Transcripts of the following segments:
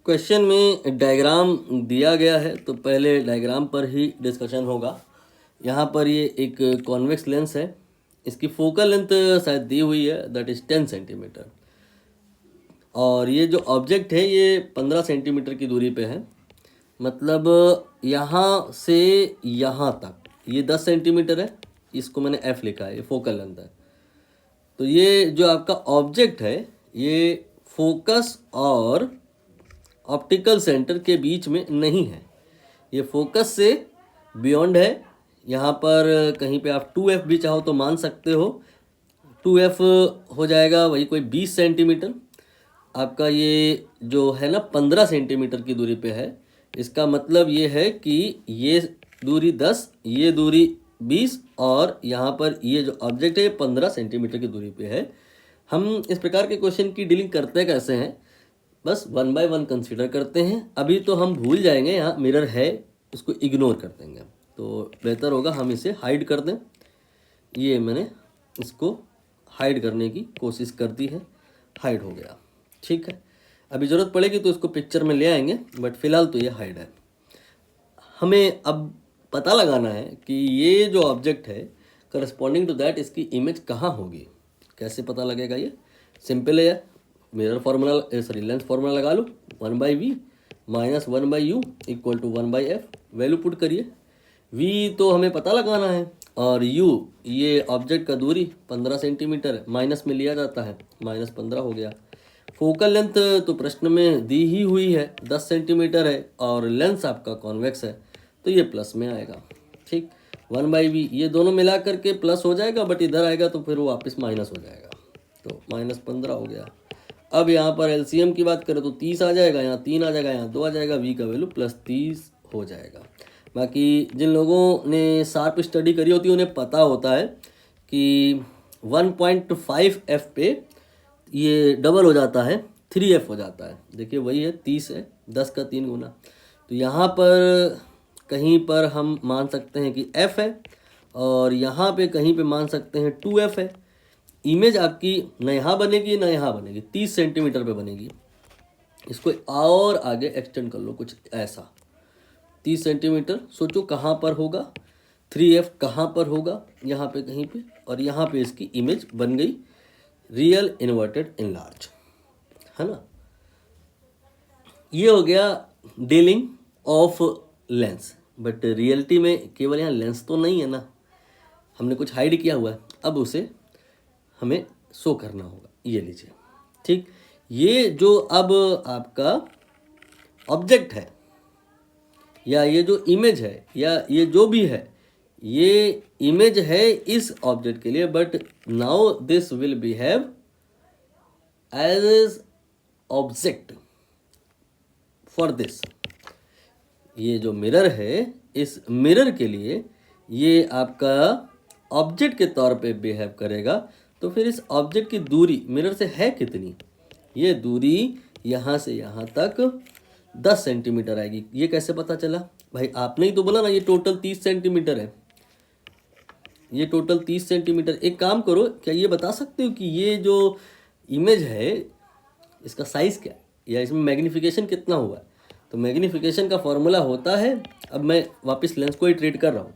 Question में diagram दिया गया है तो पहले डायग्राम पर ही डिस्कशन होगा। यहाँ पर ये एक कॉन्वेक्स लेंस है, इसकी फोकल लेंथ शायद दी हुई है, दैट इज़ 10 सेंटीमीटर। और ये जो ऑब्जेक्ट है ये 15 सेंटीमीटर की दूरी पे है, मतलब यहाँ से यहाँ तक ये 10 सेंटीमीटर है, इसको मैंने F लिखा है, ये फोकल लेंथ है। तो ये जो आपका ऑब्जेक्ट है ये फोकस और ऑप्टिकल सेंटर के बीच में नहीं है, ये फोकस से बियॉन्ड है। यहाँ पर कहीं पे आप 2F भी चाहो तो मान सकते हो, 2F हो जाएगा वही कोई 20 सेंटीमीटर। आपका ये जो है ना 15 सेंटीमीटर की दूरी पे है, इसका मतलब ये है कि ये दूरी 10, ये दूरी 20 और यहाँ पर ये जो ऑब्जेक्ट है ये 15 सेंटीमीटर की दूरी पे है। हम इस प्रकार के क्वेश्चन की डीलिंग करते कैसे हैं, बस 1 बाय 1 कंसीडर करते हैं। अभी तो हम भूल जाएंगे, यहाँ मिरर है उसको इग्नोर कर देंगे, तो बेहतर होगा हम इसे हाइड कर दें। ये मैंने इसको हाइड करने की कोशिश कर दी है, हाइड हो गया, ठीक है। अभी ज़रूरत पड़ेगी तो इसको पिक्चर में ले आएंगे, बट फिलहाल तो ये हाइड है। हमें अब पता लगाना है कि ये जो ऑब्जेक्ट है करस्पॉन्डिंग टू दैट इसकी इमेज कहाँ होगी। कैसे पता लगेगा, ये सिंपल है, mirror formula sorry lens formula लगा लो, 1/v minus 1/u equal to 1/f। Value put करिए, v तो हमें पता लगाना है और u ये ऑब्जेक्ट का दूरी 15 सेंटीमीटर है, माइनस में लिया जाता है, -15 हो गया। फोकल लेंथ तो प्रश्न में दी ही हुई है 10 सेंटीमीटर है और लेंस आपका कॉन्वेक्स है तो ये प्लस में आएगा, ठीक। 1/v ये दोनों मिला करके प्लस हो जाएगा, बट इधर आएगा तो फिर वो वापस माइनस हो जाएगा, तो -15 हो गया। अब यहाँ पर एलसीएम की बात करें तो 30 आ जाएगा, यहाँ 3 आ जाएगा, यहाँ 2 आ जाएगा, v का वैल्यू +30 हो जाएगा। बाकी जिन लोगों ने शार्प स्टडी करी होती है उन्हें पता होता है कि 1.5f पे ये डबल हो जाता है, 3f हो जाता है। देखिए वही है, 30 है, 10 का 3 गुना। तो यहाँ पर कहीं पर हम मान सकते हैं कि f है और यहाँ पे कहीं पे मान सकते हैं 2f है। इमेज आपकी न यहाँ बनेगी न यहाँ बनेगी, 30 सेंटीमीटर पे बनेगी। इसको और आगे एक्सटेंड कर लो कुछ ऐसा, 30 सेंटीमीटर सोचो कहाँ पर होगा, 3f कहाँ पर होगा, यहाँ पे कहीं पे, और यहाँ पे इसकी इमेज बन गई रियल इन्वर्टेड इनलार्ज, है ना। ये हो गया dealing of lens, but reality में केवल यहाँ लेंस तो नहीं है ना, हमने कुछ हाइड किया हुआ है, अब उसे हमें शो करना होगा। ये लीजिए, ठीक। ये जो अब आपका ऑब्जेक्ट है या ये जो इमेज है या ये जो भी है, ये इमेज है इस ऑब्जेक्ट के लिए, but now this will behave as object for this. ये जो मिरर है, इस मिरर के लिए ये आपका ऑब्जेक्ट के तौर पे बिहेव करेगा। तो फिर इस ऑब्जेक्ट की दूरी मिरर से है कितनी, ये दूरी यहाँ से यहाँ तक 10 सेंटीमीटर आएगी। ये कैसे पता चला भाई, आपने ही तो बोला ना ये टोटल 30 सेंटीमीटर है, ये टोटल 30 सेंटीमीटर। एक काम करो, क्या ये बता सकते हो कि ये जो इमेज है इसका साइज़ क्या है या इसमें मैग्नीफिकेशन कितना हुआ है। तो मैग्नीफिकेशन का फॉर्मूला होता है, अब मैं वापस लेंस को ही ट्रीट कर रहा हूँ,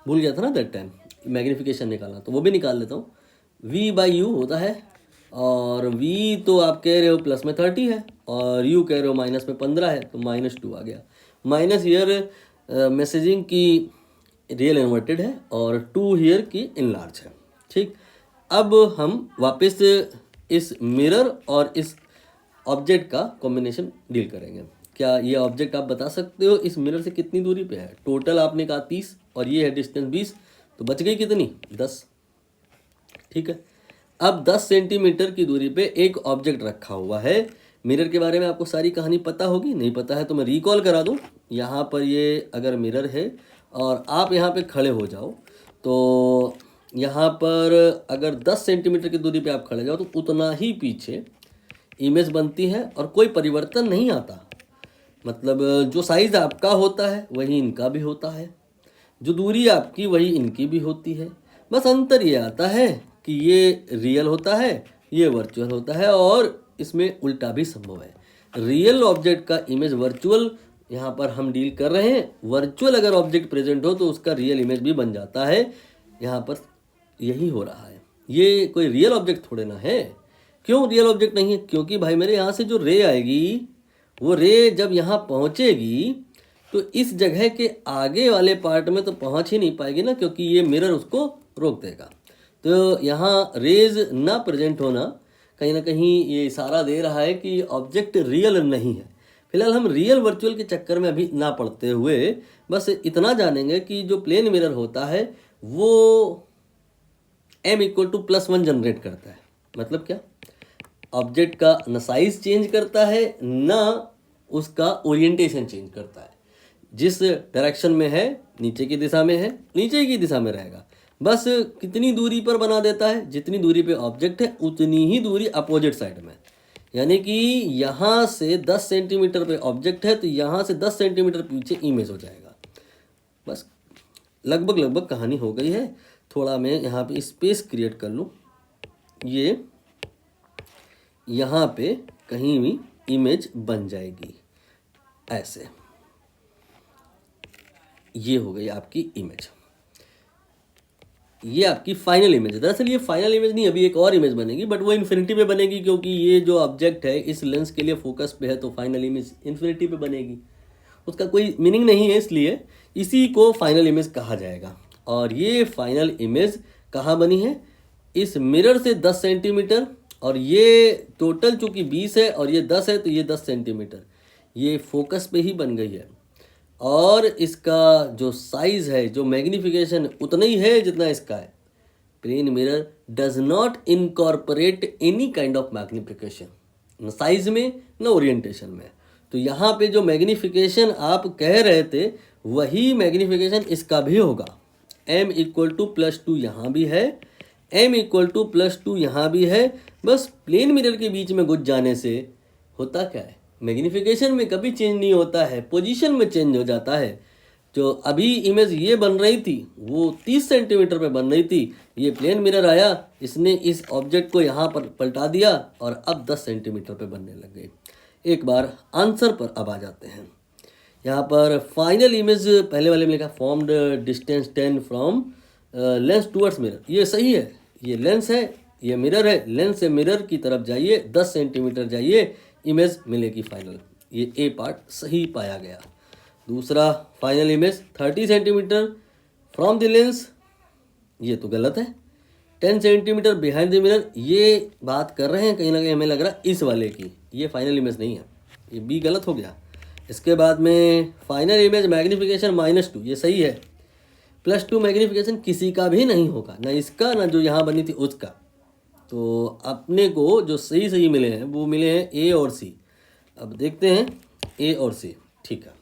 भूल गया था ना दैट टाइम मैग्नीफिकेशन निकालना, तो वो भी निकाल लेता हूँ। v/u होता है, और v तो आप कह रहे हो प्लस में 30 है और u कह रहे हो माइनस में 15 है, तो -2 आ गया। माइनस ईयर मैसेजिंग की रियल इन्वर्टेड है और 2 हियर की इनलार्ज है, ठीक। अब हम वापस इस मिरर और इस ऑब्जेक्ट का कॉम्बिनेशन डील करेंगे। क्या ये ऑब्जेक्ट आप बता सकते हो इस मिरर से कितनी दूरी पे है। टोटल आपने कहा 30 और ये है डिस्टेंस 20, तो बच गई कितनी, 10, ठीक है। अब 10 सेंटीमीटर की दूरी पे एक ऑब्जेक्ट रखा हुआ है। मिरर के बारे में आपको सारी कहानी पता होगी, नहीं पता है तो मैं रिकॉल करा दूं। यहाँ पर ये अगर मिरर है और आप यहाँ पे खड़े हो जाओ, तो यहाँ पर अगर 10 सेंटीमीटर की दूरी पे आप खड़े जाओ तो उतना ही पीछे इमेज बनती है और कोई परिवर्तन नहीं आता। मतलब जो साइज़ आपका होता है वही इनका भी होता है, जो दूरी आपकी वही इनकी भी होती है। बस अंतर ये आता है कि ये रियल होता है, ये वर्चुअल होता है, और इसमें उल्टा भी संभव है। रियल ऑब्जेक्ट का इमेज वर्चुअल यहाँ पर हम डील कर रहे हैं। वर्चुअल अगर ऑब्जेक्ट प्रेजेंट हो तो उसका रियल इमेज भी बन जाता है। यहाँ पर यही हो रहा है। ये कोई रियल ऑब्जेक्ट थोड़े ना है। क्यों रियल ऑब्जेक्ट नहीं है? क्योंकि भाई मेरे यहाँ से जो रे आएगी वो रे जब यहाँ पहुँचेगी तो इस जगह के आगे वाले पार्ट में तो पहुँच ही नहीं पाएगी ना, क्योंकि ये मिरर उसको रोक देगा। तो यहाँ रेज ना प्रेजेंट होना कहीं ना कहीं ये इशारा दे रहा है कि ऑब्जेक्ट रियल नहीं है। फिलहाल हम रियल वर्चुअल के चक्कर में अभी ना पड़ते हुए बस इतना जानेंगे कि जो प्लेन मिरर होता है वो m = +1 जनरेट करता है। मतलब क्या? ऑब्जेक्ट का न साइज चेंज करता है ना उसका ओरिएंटेशन चेंज करता है। जिस डायरेक्शन में है, नीचे की दिशा में है, नीचे की दिशा में रहेगा। बस कितनी दूरी पर बना देता है, जितनी दूरी पे ऑब्जेक्ट है उतनी ही दूरी अपोजिट साइड में। यानी कि यहाँ से 10 सेंटीमीटर पे ऑब्जेक्ट है तो यहाँ से 10 सेंटीमीटर पीछे इमेज हो जाएगा। बस लगभग कहानी हो गई है। थोड़ा मैं यहाँ पे स्पेस क्रिएट कर लूँ, ये यहाँ पे कहीं भी इमेज बन जाएगी ऐसे। ये हो गई आपकी इमेज, ये आपकी फाइनल इमेज है। दरअसल ये फाइनल इमेज नहीं, अभी एक और इमेज बनेगी, बट वो इन्फिनिटी पे बनेगी, क्योंकि ये जो ऑब्जेक्ट है इस लेंस के लिए फोकस पे है तो फाइनल इमेज इन्फिनिटी पे बनेगी। उसका कोई मीनिंग नहीं है, इसलिए इसी को फाइनल इमेज कहा जाएगा। और ये फाइनल इमेज कहाँ बनी है? इस मिरर से 10 सेंटीमीटर, और ये टोटल चूँकि 20 है और ये 10 है तो ये 10 सेंटीमीटर ये फोकस पे ही बन गई है। और इसका जो साइज़ है, जो मैग्नीफिकेशन उतना ही है जितना इसका है। Plane mirror does not incorporate any kind of magnification, न साइज में न ओरिएंटेशन में। तो यहाँ पे जो मैग्नीफिकेशन आप कह रहे थे वही मैग्नीफिकेशन इसका भी होगा। m = +2 यहाँ भी है, m = +2 यहाँ भी है। बस प्लेन मिरर के बीच में घुस जाने से होता क्या है, मैग्नीफिकेशन में कभी चेंज नहीं होता है, पोजीशन में चेंज हो जाता है। जो अभी इमेज ये बन रही थी वो 30 सेंटीमीटर पे बन रही थी, ये प्लेन मिरर आया, इसने इस ऑब्जेक्ट को यहाँ पर पलटा दिया और अब 10 सेंटीमीटर पे बनने लग गई। एक बार आंसर पर अब आ जाते हैं। यहाँ पर फाइनल इमेज पहले वाले में लिखा formed distance 10 from lens towards mirror. ये सही है, ये लेंस है, ये मिरर है। लेंस से मिरर की तरफ जाइए, 10 सेंटीमीटर जाइए, इमेज मिलेगी फाइनल। ये ए पार्ट सही पाया गया। दूसरा final image 30 centimetre from the lens, ये तो गलत है। 10 सेंटीमीटर बिहाइंड द मिरर, ये बात कर रहे हैं कहीं ना कहीं हमें लग रहा है इस वाले की, ये फाइनल इमेज नहीं है, ये बी गलत हो गया। इसके बाद में फाइनल इमेज मैग्नीफिकेशन -2, ये सही है। +2 मैग्नीफिकेशन किसी का भी नहीं होगा, ना इसका ना जो यहाँ बनी थी उसका। तो अपने को जो सही मिले हैं वो मिले हैं ए और सी। अब देखते हैं ए और सी, ठीक है।